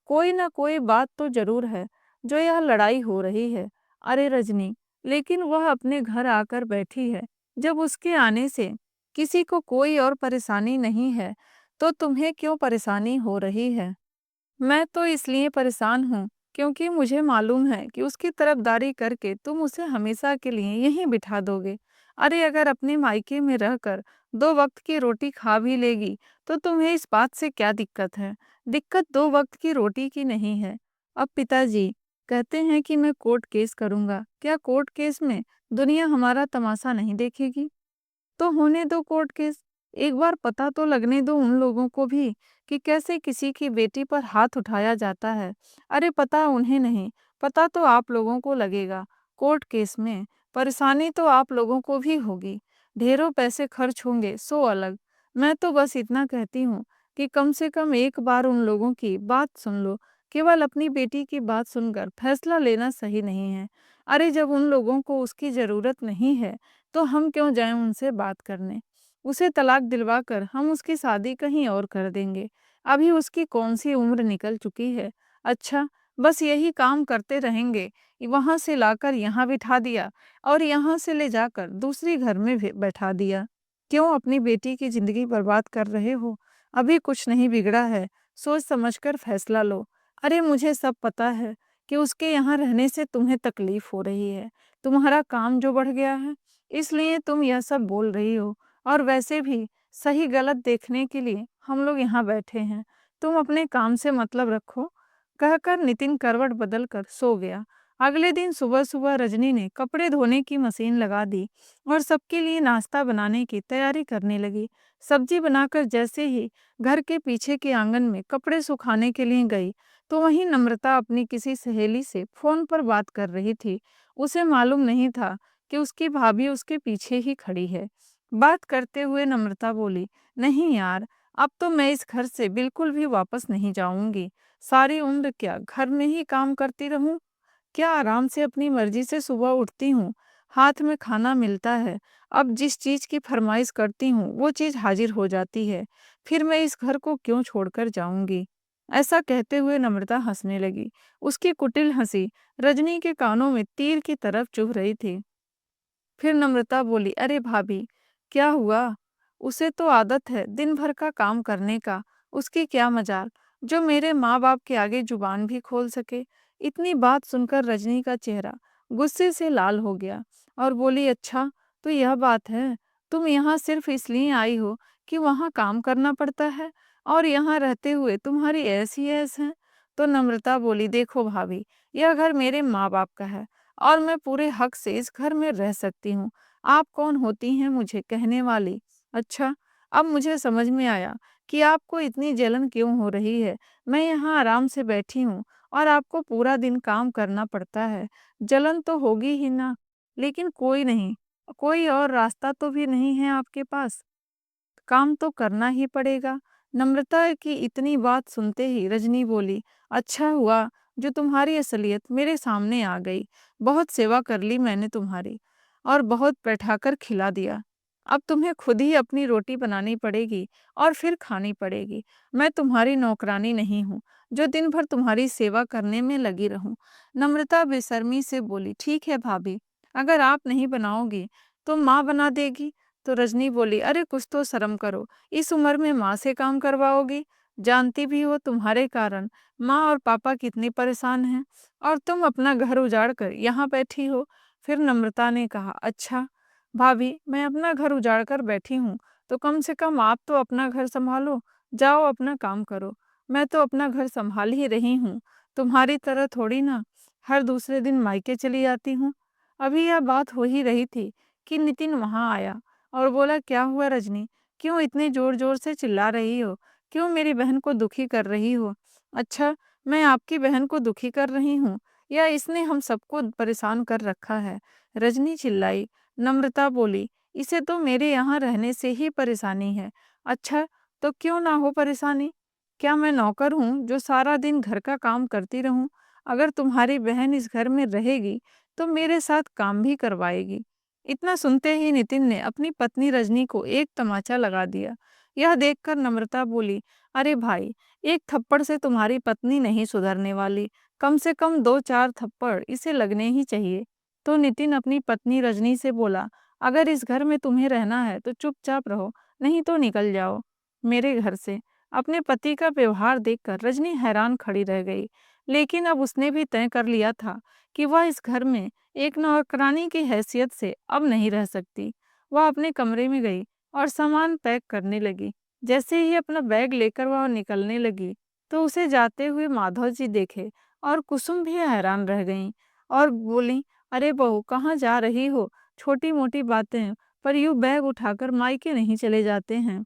कोई ना कोई बात तो जरूर है जो यह लड़ाई हो रही है। अरे रजनी, लेकिन वह अपने घर आकर बैठी है। जब उसके आने से किसी को कोई और परेशानी नहीं है तो तुम्हें क्यों परेशानी हो रही है? मैं तो इसलिए परेशान हूँ क्योंकि मुझे मालूम है कि उसकी तरफदारी करके तुम उसे हमेशा के लिए यहीं बिठा दोगे। अरे अगर अपने मायके में रहकर दो वक्त की रोटी खा भी लेगी तो तुम्हें इस बात से क्या दिक्कत है? दिक्कत दो वक्त की रोटी की नहीं है। अब पिताजी कहते हैं कि मैं कोर्ट केस करूंगा। क्या कोर्ट केस में दुनिया हमारा तमाशा नहीं देखेगी? तो होने दो कोर्ट केस। एक बार पता तो लगने दो उन लोगों को भी कि कैसे किसी की बेटी पर हाथ उठाया जाता है। अरे पता उन्हें नहीं, पता तो आप लोगों को लगेगा। कोर्ट केस में परेशानी तो आप लोगों को भी होगी। ढेरों पैसे खर्च होंगे सो अलग। मैं तो बस इतना कहती हूँ कि कम से कम एक बार उन लोगों की बात सुन लो। केवल अपनी बेटी की बात सुनकर फैसला लेना सही नहीं है। अरे जब उन लोगों को उसकी ज़रूरत नहीं है, तो हम क्यों जाएँ उनसे बात करने? उसे तलाक दिलवा कर हम उसकी शादी कहीं और कर देंगे। अभी उसकी कौन-सी उम्र निकल चुकी है। अच्छा, बस यही काम करते रहेंगे। वहाँ से लाकर यहाँ बिठा दिया और यहाँ से ले जाकर दूसरी घर में भी बैठा दिया। क्यों अपनी बेटी की ज़िंदगी बर्बाद कर रहे हो? अभी कुछ नहीं बिगड़ा है, सोच समझकर फैसला लो। अरे मुझे सब पता है कि उसके यहाँ रहने से तुम्हें तकलीफ हो रही है। तुम्हारा काम जो बढ़ गया है, इसलिए तुम यह सब बोल रही हो। और वैसे भी सही गलत देखने के लिए हम लोग यहाँ बैठे हैं। तुम अपने काम से मतलब रखो। कहकर नितिन करवट बदल कर सो गया। अगले दिन सुबह-सुबह रजनी ने कपड़े धोने की मशीन लगा दी और सबके लिए नाश्ता बनाने की तैयारी करने लगी। सब्जी बनाकर जैसे ही घर के पीछे के आंगन में कपड़े सुखाने के लिए गई, तो वहीं नम्रता अपनी किसी सहेली से फ़ोन पर बात कर रही थी। उसे मालूम नहीं था कि उसकी भाभी उसके पीछे ही खड़ी है। बात करते हुए नम्रता बोली, "नहीं यार, अब तो मैं इस घर से बिल्कुल भी वापस नहीं जाऊँगी। सारी उम्र क्या घर में ही काम करती रहूँ? क्या आराम से अपनी मर्जी से सुबह उठती हूँ, हाथ में खाना मिलता है। अब जिस चीज़ की फरमाइश करती हूँ, वो चीज़ हाजिर हो जाती है। फिर मैं इस घर को क्यों छोड़कर जाऊँगी?" ऐसा कहते हुए नम्रता हँसने लगी। उसकी कुटिल हँसी रजनी के कानों में तीर की तरफ चुभ रही थी। फिर नम्रता बोली, "अरे भाभी, क्या हुआ? उसे तो आदत है दिन भर का काम करने का, उसकी क्या मजाल, जो मेरे माँ-बाप के आगे जुबान भी खोल सके।" इतनी बात सुनकर रजनी का चेहरा गुस्से से लाल हो गया और बोली, "अच्छा, तो यह बात है। तुम यहाँ सिर्फ इसलिए आई हो कि वहाँ काम करना पड़ता है और यहाँ रहते हुए तुम्हारी ऐसी ऐस है?" तो नम्रता बोली, "देखो भाभी, यह घर मेरे माँ-बाप का है और मैं पूरे हक से इस घर में रह सकती हूँ। आप कौन होती हैं मुझे कहने वाली? अच्छा, अब मुझे समझ में आया कि आपको इतनी जलन क्यों हो रही है। मैं यहाँ आराम से बैठी हूँ और आपको पूरा दिन काम करना पड़ता है। जलन तो होगी ही ना, लेकिन कोई नहीं, कोई और रास्ता तो भी नहीं है आपके पास। काम तो करना ही पड़ेगा। नम्रता की इतनी बात सुनते ही रजनी बोली, "अच्छा हुआ जो तुम्हारी असलियत मेरे सामने आ गई। बहुत सेवा कर ली मैंने तुम्हारी और बहुत बैठाकर खिला दिया। अब तुम्हें खुद ही अपनी रोटी बनानी पड़ेगी और फिर खानी पड़ेगी। मैं तुम्हारी नौकरानी नहीं हूँ, जो दिन भर तुम्हारी सेवा करने में लगी रहूँ।" नम्रता बेशर्मी से बोली, "ठीक है भाभी, अगर आप नहीं बनाओगी, तो माँ बना देगी।" तो रजनी बोली, "अरे कुछ तो शर्म करो, इस उम्र में माँ से काम करवाओगी? जानती भी हो तुम्हारे कारण माँ और पापा कितने परेशान हैं और तुम अपना घर उजाड़ कर यहाँ बैठी हो।" फिर नम्रता ने कहा, "अच्छा भाभी, मैं अपना घर उजाड़ कर बैठी हूँ, तो कम से कम आप तो अपना घर संभालो, जाओ अपना काम करो। मैं तो अपना घर संभाल ही रही हूँ, तुम्हारी तरह थोड़ी ना हर दूसरे दिन मायके चली जाती हूँ।" अभी यह बात हो ही रही थी कि नितिन वहाँ आया और बोला, "क्या हुआ रजनी? क्यों इतने ज़ोर-ज़ोर से चिल्ला रही हो? क्यों मेरी बहन को दुखी कर रही हो?" "अच्छा, मैं आपकी बहन को दुखी कर रही हूँ या इसने हम सबको परेशान कर रखा है?" रजनी चिल्लाई। नम्रता बोली, "इसे तो मेरे यहाँ रहने से ही परेशानी है।" "अच्छा, तो क्यों ना हो परेशानी? क्या मैं नौकर हूँ जो सारा दिन घर का काम करती रहूँ? अगर तुम्हारी बहन इस घर में रहेगी, तो मेरे साथ काम भी करवाएगी।" इतना सुनते ही नितिन ने अपनी पत्नी रजनी को एक तमाचा लगा दिया। यह देखकर नम्रता बोली, "अरे भाई, एक थप्पड़ से तुम्हारी पत्नी नहीं सुधरने वाली, कम से कम 2-4 थप्पड़ इसे लगने ही चाहिए।" तो नितिन अपनी पत्नी रजनी से बोला, "अगर इस घर में तुम्हें रहना है तो चुपचाप रहो, नहीं तो निकल जाओ मेरे घर से।" अपने पति का व्यवहार देखकर रजनी हैरान खड़ी रह गई, लेकिन अब उसने भी तय कर लिया था कि वह इस घर में एक नौकरानी की हैसियत से अब नहीं रह सकती। वह अपने कमरे में गई और सामान पैक करने लगी। जैसे ही अपना बैग लेकर वह निकलने लगी, तो उसे जाते हुए माधव जी देखे और कुसुम भी हैरान रह गईं और बोलीं, "अरे बहू, कहाँ जा रही हो? छोटी-मोटी बातें पर यूँ बैग उठाकर मायके नहीं चले जाते हैं।"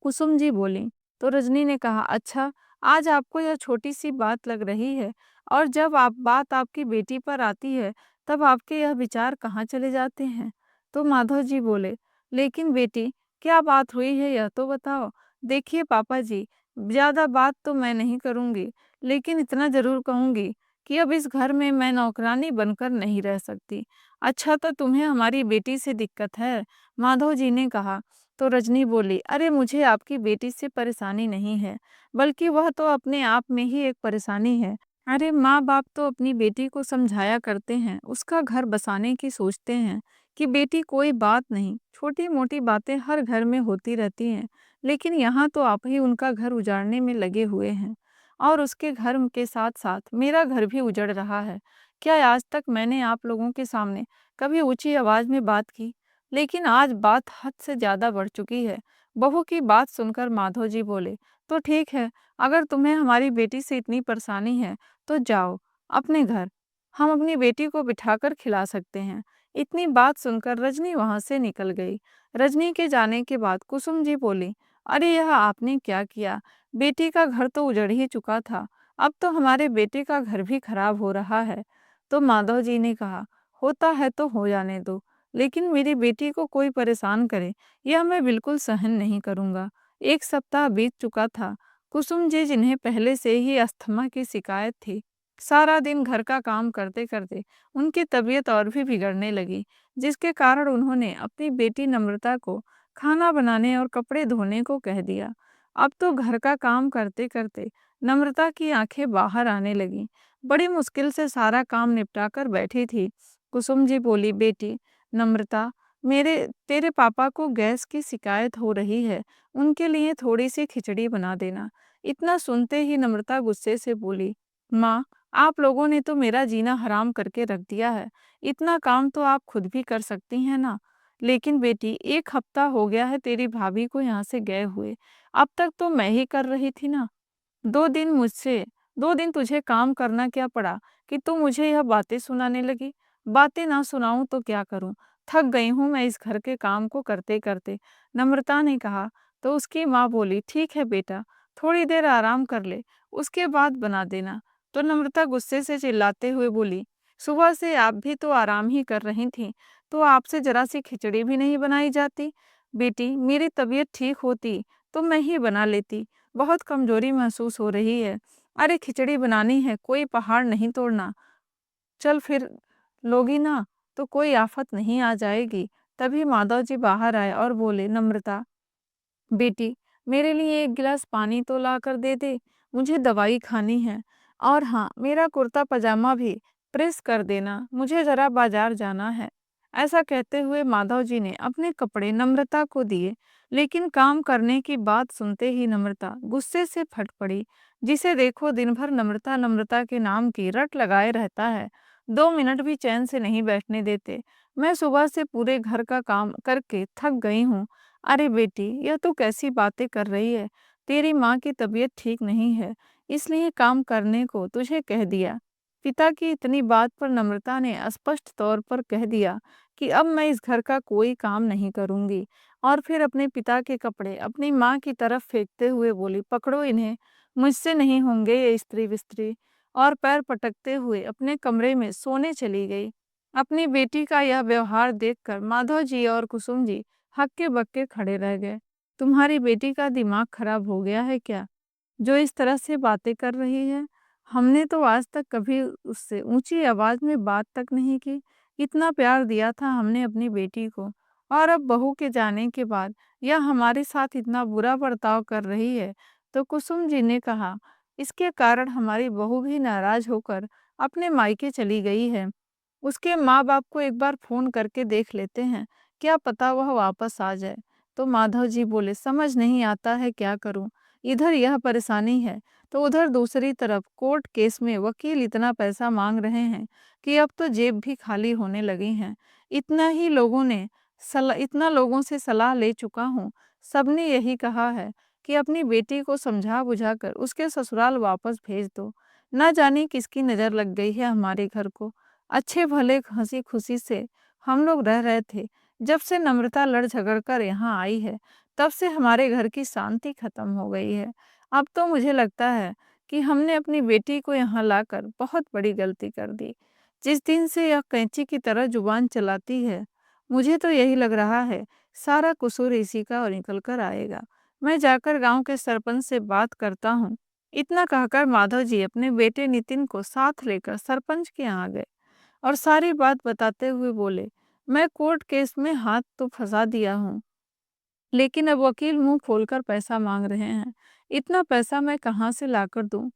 कुसुम जी बोलीं। तो रजनी ने कहा, "अच्छा, आज आपको यह छोटी-सी बात लग रही है और जब आप बात आपकी बेटी पर आती है, तब आपके यह विचार कहाँ चले जाते हैं?" तो माधव जी बोले, "लेकिन बेटी, क्या बात हुई है यह तो बताओ? देखिए पापा जी, ज़्यादा बात तो मैं नहीं करूँगी, लेकिन इतना ज़रूर कहूँगी कि अब इस घर में मैं नौकरानी बनकर नहीं रह सकती। अच्छा तो तुम्हें हमारी बेटी से दिक्कत है? माधव जी ने कहा। तो रजनी बोली, अरे मुझे आपकी बेटी से परेशानी नहीं है, बल्कि वह तो अपने आप में ही एक परेशानी है। अरे माँ-बाप तो अपनी बेटी को समझाया करते हैं, उसका घर बसाने की सोचते हैं कि बेटी कोई बात नहीं, छोटी-मोटी बातें हर घर में होती रहती हैं। लेकिन यहाँ तो आप ही उनका घर उजाड़ने में लगे हुए हैं और उसके घर के साथ-साथ मेरा घर भी उजड़ रहा है। क्या आज तक मैंने आप लोगों के सामने कभी ऊँची आवाज़ में बात की? लेकिन आज बात हद से ज़्यादा बढ़ चुकी है। बहू की बात सुनकर माधव जी बोले, तो ठीक है, अगर तुम्हें हमारी बेटी से इतनी परेशानी है, तो जाओ अपने घर। हम अपनी बेटी को बिठाकर खिला सकते हैं। इतनी बात सुनकर रजनी वहाँ से निकल गई। रजनी के जाने के बाद कुसुम जी बोली, अरे यह आपने क्या किया? बेटी का घर तो उजड़ ही चुका था, अब तो हमारे बेटे का घर भी खराब हो रहा है। तो माधव जी ने कहा, होता है तो हो जाने दो, लेकिन मेरी बेटी को कोई परेशान करे, यह मैं बिल्कुल सहन नहीं करूँगा। 1 सप्ताह बीत चुका था। कुसुम जी जिन्हें पहले से ही अस्थमा की शिकायत थी, सारा दिन घर का काम करते-करते उनकी तबीयत और भी बिगड़ने लगी, जिसके कारण उन्होंने अपनी बेटी नम्रता को खाना बनाने और कपड़े धोने को कह दिया। अब तो घर का काम करते-करते नम्रता की आंखें बाहर आने लगीं। बड़ी मुश्किल से सारा काम निपटा कर बैठी थी। कुसुम जी बोली, बेटी नम्रता, मेरे तेरे पापा को गैस की शिकायत हो रही है, उनके लिए थोड़ी सी खिचड़ी बना देना। इतना सुनते ही नम्रता गुस्से से बोली, माँ, आप लोगों ने तो मेरा जीना हराम करके रख दिया है। इतना काम तो आप खुद भी कर सकती हैं ना। लेकिन बेटी, 1 हफ्ता हो गया है तेरी भाभी को यहाँ से गए हुए। अब तक तो मैं ही कर रही थी ना। 2 दिन मुझसे 2 दिन तुझे काम करना क्या पड़ा कि तू मुझे यह बातें सुनाने लगी? बातें ना सुनाऊँ तो क्या करूँ? थक गई हूँ मैं इस घर के काम को करते-करते। नम्रता ने कहा। तो उसकी माँ बोली, ठीक है बेटा, थोड़ी देर आराम कर ले, उसके बाद बना देना। तो नम्रता गुस्से से चिल्लाते हुए बोली, सुबह से आप भी तो आराम ही कर रही थीं, तो आपसे ज़रा-सी खिचड़ी भी नहीं बनाई जाती? बेटी, मेरी तबीयत ठीक होती तो मैं ही बना लेती, बहुत कमज़ोरी महसूस हो रही है। अरे खिचड़ी बनानी है, कोई पहाड़ नहीं तोड़ना। चल फिर लोगी ना, तो कोई आफ़त नहीं आ जाएगी। तभी माधव जी बाहर आए और बोले, नम्रता बेटी, मेरे लिए 1 गिलास पानी तो ला कर दे दे, मुझे दवाई खानी है। और हाँ, मेरा कुर्ता पजामा भी प्रेस कर देना, मुझे ज़रा बाज़ार जाना है। ऐसा कहते हुए माधव जी ने अपने कपड़े नम्रता को दिए, लेकिन काम करने की बात सुनते ही नम्रता गुस्से से फट पड़ी। जिसे देखो दिन भर नम्रता नम्रता के नाम की रट लगाए रहता है, 2 मिनट भी चैन से नहीं बैठने देते। मैं सुबह से पूरे घर का काम करके थक गई हूँ। अरे बेटी, यह तू कैसी बातें कर रही है? तेरी माँ की तबीयत ठीक नहीं है, इसलिए काम करने को तुझे कह दिया। पिता की इतनी बात पर नम्रता ने स्पष्ट तौर पर कह दिया कि अब मैं इस घर का कोई काम नहीं करूँगी और फिर अपने पिता के कपड़े अपनी माँ की तरफ फेंकते हुए बोली, पकड़ो इन्हें, मुझसे नहीं होंगे ये इस्त्री-विस्त्री। और पैर पटकते हुए अपने कमरे में सोने चली गई। अपनी बेटी का यह व्यवहार देखकर माधव जी और कुसुम जी हक्के-बक्के खड़े रह गए। तुम्हारी बेटी का दिमाग खराब हो गया है क्या? जो इस तरह से बातें कर रही है? हमने तो आज तक कभी उससे ऊँची आवाज़ में बात तक नहीं की। इतना प्यार दिया था हमने अपनी बेटी को और अब बहू के जाने के बाद यह हमारे साथ इतना बुरा बर्ताव कर रही है। तो कुसुम जी ने कहा, इसके कारण हमारी बहू भी नाराज़ होकर अपने मायके चली गई है। उसके माँ-बाप को एक बार फ़ोन करके देख लेते हैं, क्या पता वह वापस आ जाए। तो माधव जी बोले, समझ नहीं आता है क्या करूँ? इधर यह परेशानी है, तो उधर दूसरी तरफ कोर्ट केस में वकील इतना पैसा माँग रहे हैं कि अब तो जेब भी खाली होने लगी हैं। इतना लोगों से सलाह ले चुका हूँ, सबने यही कहा है कि अपनी बेटी को समझा-बुझा कर उसके ससुराल वापस भेज दो। ना जाने किसकी नज़र लग गई है हमारे घर को। अच्छे भले हँसी-खुशी से हम लोग रह रहे थे। जब से नम्रता लड़ झगड़ कर यहाँ आई है, तब से हमारे घर की शांति खत्म हो गई है। अब तो मुझे लगता है कि हमने अपनी बेटी को यहाँ लाकर बहुत बड़ी गलती कर दी। जिस दिन से यह कैंची की तरह जुबान चलाती है, मुझे तो यही लग रहा है सारा कसूर इसी का निकल कर आएगा। मैं जाकर गांव के सरपंच से बात करता हूँ। इतना कहकर माधव जी अपने बेटे नितिन को साथ लेकर सरपंच के यहाँ गए और सारी बात बताते हुए बोले, मैं कोर्ट केस में हाथ तो फंसा दिया हूँ, लेकिन अब वकील मुंह खोलकर पैसा मांग रहे हैं। इतना पैसा मैं कहाँ से लाकर दूं?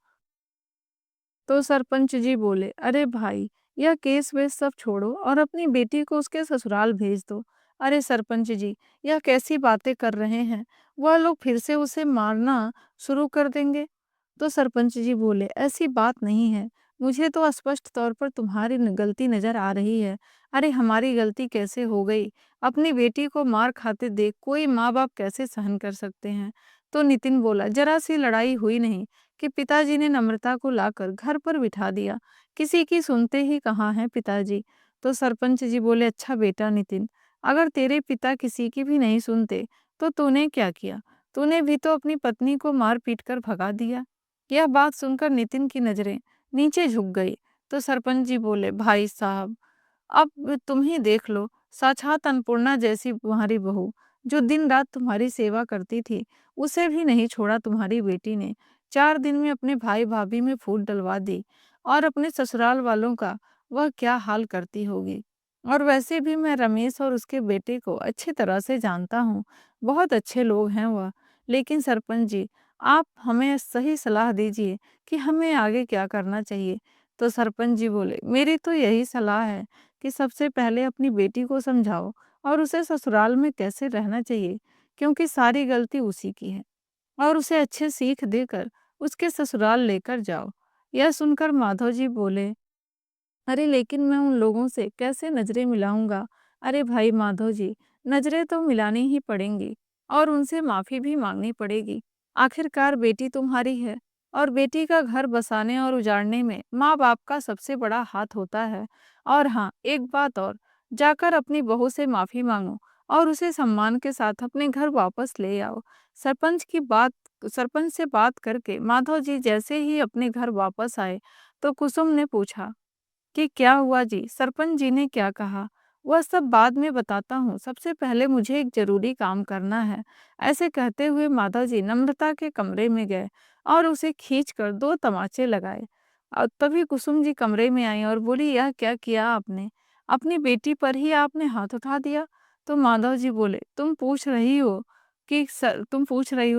तो सरपंच जी बोले, अरे भाई, यह केस वेस सब छोड़ो और अपनी बेटी को उसके ससुराल भेज दो। अरे सरपंच जी, यह कैसी बातें कर रहे हैं? वह लोग फिर से उसे मारना शुरू कर देंगे। तो सरपंच जी बोले, ऐसी बात नहीं है। मुझे तो स्पष्ट तौर पर तुम्हारी गलती नजर आ रही है। अरे हमारी गलती कैसे हो गई? अपनी बेटी को मार खाते देख कोई माँ बाप कैसे सहन कर सकते हैं? तो नितिन बोला, जरा सी लड़ाई हुई नहीं कि पिताजी ने नम्रता को लाकर घर पर बिठा दिया। किसी की सुनते ही कहाँ हैं पिताजी। तो सरपंच जी बोले, अच्छा बेटा नितिन, अगर तेरे पिता किसी की भी नहीं सुनते तो तूने क्या किया? तूने भी तो अपनी पत्नी को मार पीट कर भगा दिया। यह बात सुनकर नितिन की नजरें नीचे झुक गई। तो सरपंच जी बोले, भाई साहब, अब तुम ही देख लो, साक्षात अन्नपूर्णा जैसी तुम्हारी बहू, जो दिन रात तुम्हारी सेवा करती थी, उसे भी नहीं छोड़ा तुम्हारी बेटी ने। 4 दिन में अपने भाई भाभी में फूट डलवा दी और अपने ससुराल वालों का वह क्या हाल करती होगी। और वैसे भी मैं रमेश और उसके बेटे को अच्छी तरह से जानता हूँ, बहुत अच्छे लोग हैं वह। लेकिन सरपंच जी, आप हमें सही सलाह दीजिए कि हमें आगे क्या करना चाहिए। तो सरपंच जी बोले, मेरी तो यही सलाह है कि सबसे पहले अपनी बेटी को समझाओ और उसे ससुराल में कैसे रहना चाहिए, क्योंकि सारी गलती उसी की है। और उसे अच्छे सीख देकर उसके ससुराल लेकर जाओ। यह सुनकर माधव जी बोले, अरे लेकिन मैं उन लोगों से कैसे नजरें मिलाऊंगा? अरे भाई माधव जी, नजरें तो मिलानी ही पड़ेंगी और उनसे माफी भी मांगनी पड़ेगी। आखिरकार बेटी तुम्हारी है और बेटी का घर बसाने और उजाड़ने में माँ बाप का सबसे बड़ा हाथ होता है। और हाँ, एक बात और, जाकर अपनी बहू से माफी मांगो और उसे सम्मान के साथ अपने घर वापस ले आओ। सरपंच की बात सरपंच से बात करके माधव जी जैसे ही अपने घर वापस आए तो कुसुम ने पूछा कि क्या हुआ जी? सरपंच जी ने क्या कहा? वह सब बाद में बताता हूँ, सबसे पहले मुझे एक ज़रूरी काम करना है। ऐसे कहते हुए माधव जी नम्रता के कमरे में गए और उसे खींचकर 2 तमाचे लगाए। और तभी कुसुम जी कमरे में आई और बोली, यह क्या किया आपने? अपनी बेटी पर ही आपने हाथ उठा दिया? तो माधव जी बोले, तुम पूछ रही हो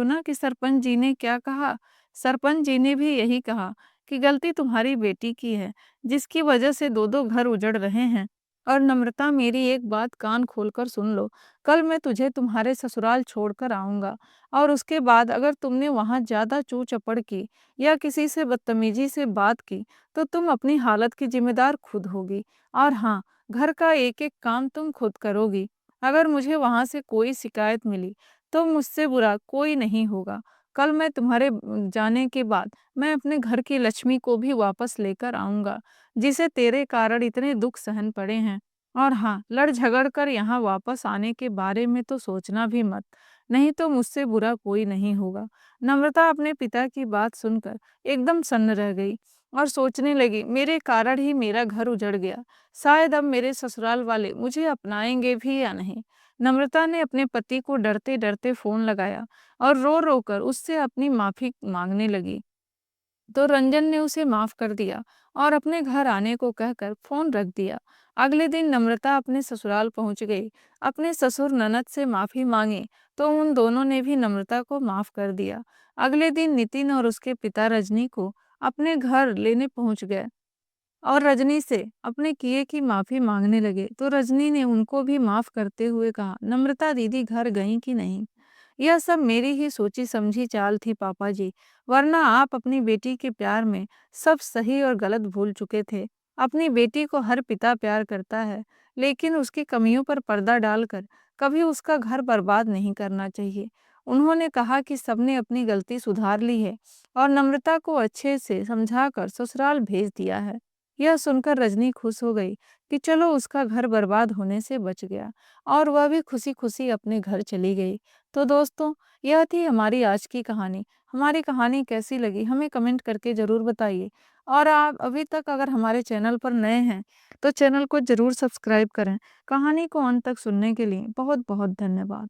ना कि सरपंच जी ने क्या कहा? सरपंच जी ने भी यही कहा कि गलती तुम्हारी बेटी की है, जिसकी वजह से 2-2 घर उजड़ रहे हैं। और नम्रता, मेरी एक बात कान खोलकर सुन लो, कल मैं तुझे तुम्हारे ससुराल छोड़कर आऊँगा और उसके बाद अगर तुमने वहाँ ज़्यादा चू-चपड़ की या किसी से बदतमीज़ी से बात की, तो तुम अपनी हालत की ज़िम्मेदार खुद होगी। और हाँ, घर का एक-एक काम तुम खुद करोगी। अगर मुझे वहाँ से कोई शिकायत मिली, तो मुझसे बुरा कोई नहीं होगा। कल मैं तुम्हारे जाने के बाद मैं अपने घर की लक्ष्मी को भी वापस लेकर आऊँगा, जिसे तेरे कारण इतने दुःख सहन पड़े हैं। और हाँ, लड़-झगड़ कर यहाँ वापस आने के बारे में तो सोचना भी मत, नहीं तो मुझसे बुरा कोई नहीं होगा। नम्रता अपने पिता की बात सुनकर एकदम सन्न रह गई और सोचने लगी, मेरे कारण ही मेरा घर उजड़ गया। शायद अब मेरे ससुराल वाले मुझे अपनाएँगे भी या नहीं। नम्रता ने अपने पति को डरते-डरते फ़ोन लगाया और रो-रो कर उससे अपनी माफ़ी माँगने लगी। तो रंजन ने उसे माफ कर दिया और अपने घर आने को कहकर फोन रख दिया। अगले दिन नम्रता अपने ससुराल पहुंच गई। अपने ससुर ननद से माफी मांगी तो उन दोनों ने भी नम्रता को माफ कर दिया। अगले दिन नितिन और उसके पिता रजनी को अपने घर लेने पहुंच गए और रजनी से अपने किए की माफी मांगने लगे। तो रजनी ने उनको भी माफ करते हुए कहा, नम्रता दीदी घर गई कि नहीं? यह सब मेरी ही सोची समझी चाल थी पापा जी, वरना आप अपनी बेटी के प्यार में सब सही और गलत भूल चुके थे। अपनी बेटी को हर पिता प्यार करता है, लेकिन उसकी कमियों पर पर्दा डालकर कभी उसका घर बर्बाद नहीं करना चाहिए। उन्होंने कहा कि सबने अपनी गलती सुधार ली है और नम्रता को अच्छे से समझाकर ससुराल भेज दिया है। यह सुनकर रजनी खुश हो गई कि चलो उसका घर बर्बाद होने से बच गया और वह भी खुशी खुशी अपने घर चली गई। तो दोस्तों, यह थी हमारी आज की कहानी। हमारी कहानी कैसी लगी हमें कमेंट करके ज़रूर बताइए। और आप अभी तक अगर हमारे चैनल पर नए हैं तो चैनल को ज़रूर सब्सक्राइब करें। कहानी को अंत तक सुनने के लिए बहुत बहुत धन्यवाद।